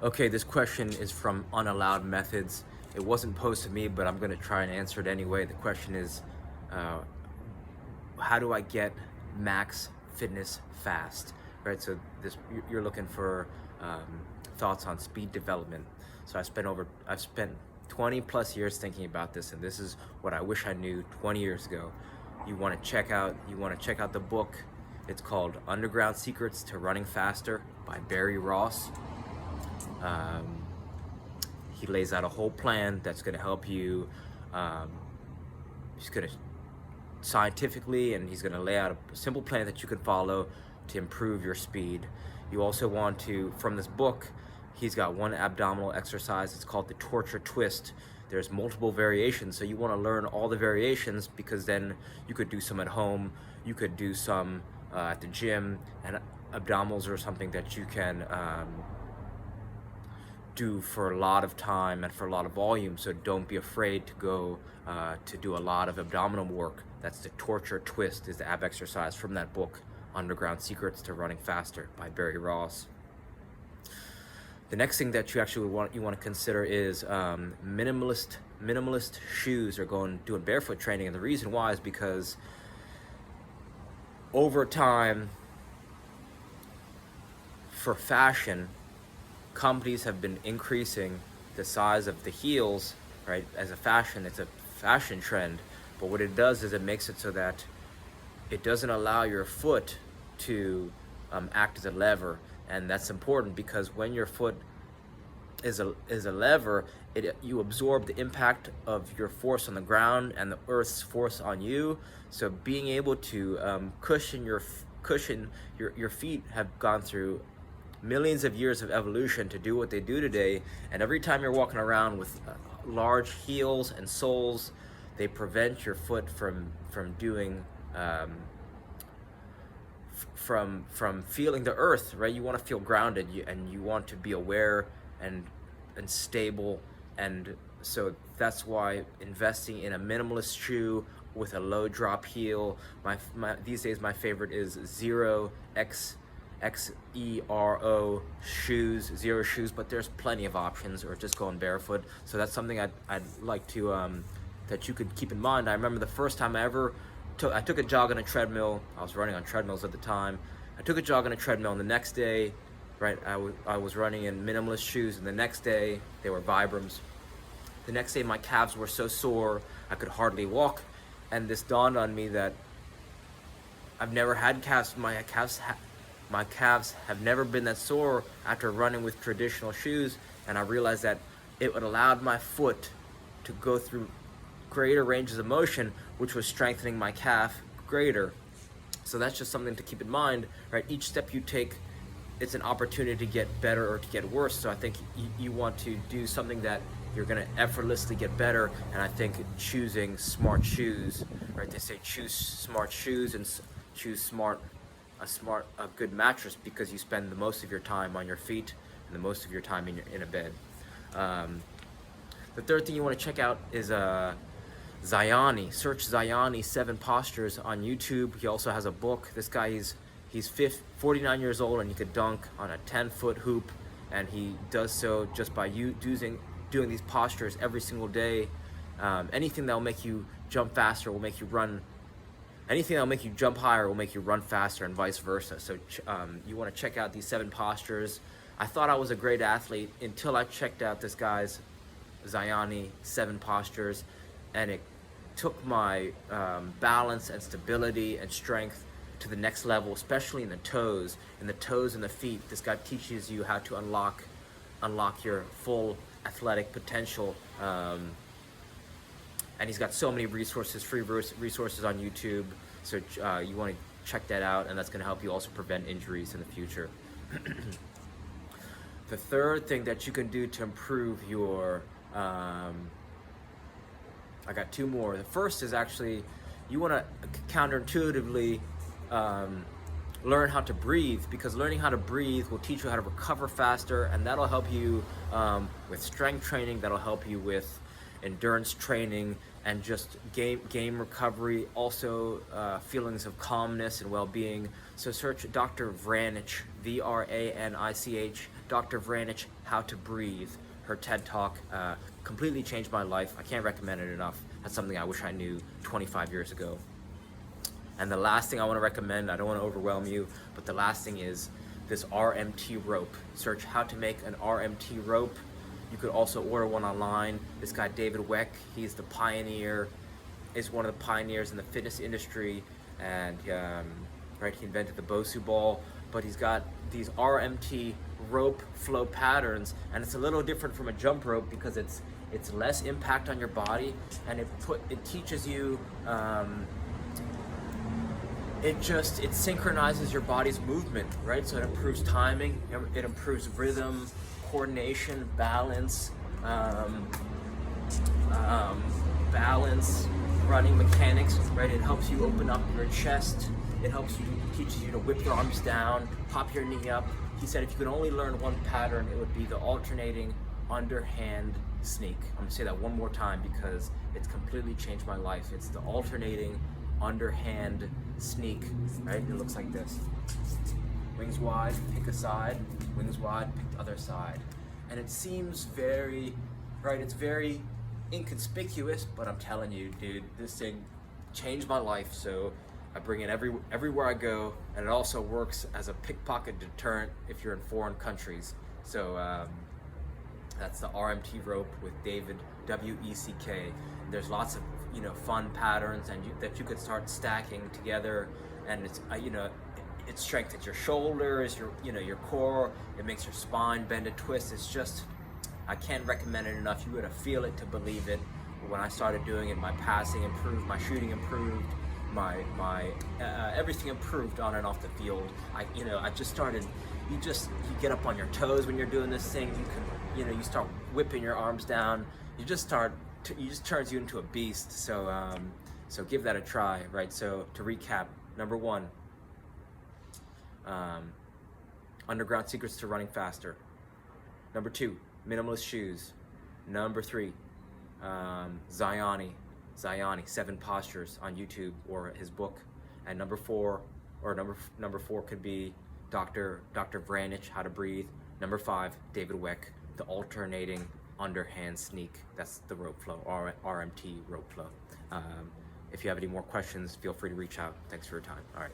Okay, this question is from Unallowed Methods. It wasn't posed to me, but I'm going to try and answer it anyway. The question is, uh, how do I get max fitness fast? Right. So you're looking for thoughts on speed development. So I've spent 20 plus years thinking about this, and this is what I wish I knew 20 years ago. You want to check out the book. It's called Underground Secrets to Running Faster by Barry Ross. Um, he lays out a whole plan that's going to help you. He's going to scientifically, and he's going to lay out a simple plan that you can follow to improve your speed. You also want to, from this book, he's got one abdominal exercise. It's called the torture twist. There's multiple variations, so you want to learn all the variations, because then you could do some at home, you could do some at the gym, and abdominals are something that you can do for a lot of time and for a lot of volume. So don't be afraid to go to do a lot of abdominal work. That's the torture twist, is the ab exercise from that book, Underground Secrets to Running Faster by Barry Ross. The next thing that you want to consider is minimalist shoes, or doing barefoot training. And the reason why is because over time, for fashion, companies have been increasing the size of the heels, right? As it's a fashion trend. But what it does is it makes it so that it doesn't allow your foot to act as a lever. And that's important, because when your foot is a lever, you absorb the impact of your force on the ground and the earth's force on you. So being able to cushion your feet have gone through millions of years of evolution to do what they do today. And every time you're walking around with large heels and soles, they prevent your foot from doing from feeling the earth, right? You want to feel grounded, and you want to be aware and stable. And so that's why investing in a minimalist shoe with a low drop heel, these days my favorite is Zero XERO shoes, Zero shoes, but there's plenty of options, or just going barefoot. So that's something I'd like to that you could keep in mind. I remember the first time I took a jog on a treadmill. I was running on treadmills at the time. I took a jog on a treadmill, and the next day, right, I was running in minimalist shoes, and the next day they were Vibrams. The next day my calves were so sore I could hardly walk, and this dawned on me that I've never had calves. My calves have never been that sore after running with traditional shoes, and I realized that it would allowed my foot to go through greater ranges of motion, which was strengthening my calf greater. So that's just something to keep in mind, right? Each step you take, it's an opportunity to get better or to get worse. So I think you want to do something that you're going to effortlessly get better. And I think choosing smart shoes, right? They say choose smart shoes and choose a good mattress, because you spend the most of your time on your feet and the most of your time in a bed. The third thing you want to check out is Ziani. Search Ziani 7 postures on YouTube. He also has a book. This guy, he's 49 years old, and he could dunk on a 10-foot hoop, and he does so just by doing these postures every single day. Anything that will make you jump faster will make you run. Anything that will make you jump higher will make you run faster, and vice versa. So you want to check out these 7 postures. I thought I was a great athlete until I checked out this guy's Ziani 7 postures, and it took my balance and stability and strength to the next level, especially in the toes and the feet. This guy teaches you how to unlock your full athletic potential, and he's got so many resources, free resources on YouTube. So you want to check that out, and that's going to help you also prevent injuries in the future. The third thing that you can do to improve your I got 2 more. The first is actually, you want to counterintuitively learn how to breathe, because learning how to breathe will teach you how to recover faster, and that'll help you with strength training, that'll help you with endurance training, and just game recovery, also feelings of calmness and well-being. So search Dr. Vranich, Vranich, Dr. Vranich, How to Breathe. Her TED Talk completely changed my life. I can't recommend it enough. That's something I wish I knew 25 years ago. And the last thing I want to recommend, I don't want to overwhelm you, but the last thing is this RMT rope. Search how to make an RMT rope. You could also order one online. This guy, David Weck, he's the pioneer, is one of the pioneers in the fitness industry, and right, he invented the Bosu ball, but he's got these RMT rope flow patterns, and it's a little different from a jump rope because it's less impact on your body, and it teaches you it synchronizes your body's movement, right? So it improves timing, it improves rhythm, coordination, balance, running mechanics, right? It helps you open up your chest. It teaches you to whip your arms down, pop your knee up. He said if you could only learn one pattern, it would be the alternating underhand sneak. I'm gonna say that one more time because it's completely changed my life. It's the alternating underhand sneak, right? It looks like this. Wings wide, pick a side, wings wide, pick the other side. And it seems very, right, it's very inconspicuous, but I'm telling you, dude, this thing changed my life. So I bring it everywhere I go, and it also works as a pickpocket deterrent if you're in foreign countries. So that's the RMT rope with David, W-E-C-K. There's lots of fun patterns and that you could start stacking together, and it's it strengthens your shoulders, your core. It makes your spine bend and twist. It's just, I can't recommend it enough. You gotta feel it to believe it. When I started doing it, my passing improved, my shooting improved, my everything improved on and off the field. I just started. You get up on your toes when you're doing this thing. You start whipping your arms down. It just turns you into a beast. So give that a try, right? So to recap, number 1, underground secrets to running faster. Number 2, minimalist shoes. Number 3, Ziani, 7 postures on YouTube or his book. And number 4 could be Dr. Vranich, How to Breathe. Number 5, David Weck, the alternating underhand sneak. That's the rope flow, RMT rope flow. If you have any more questions, feel free to reach out. Thanks for your time. All right.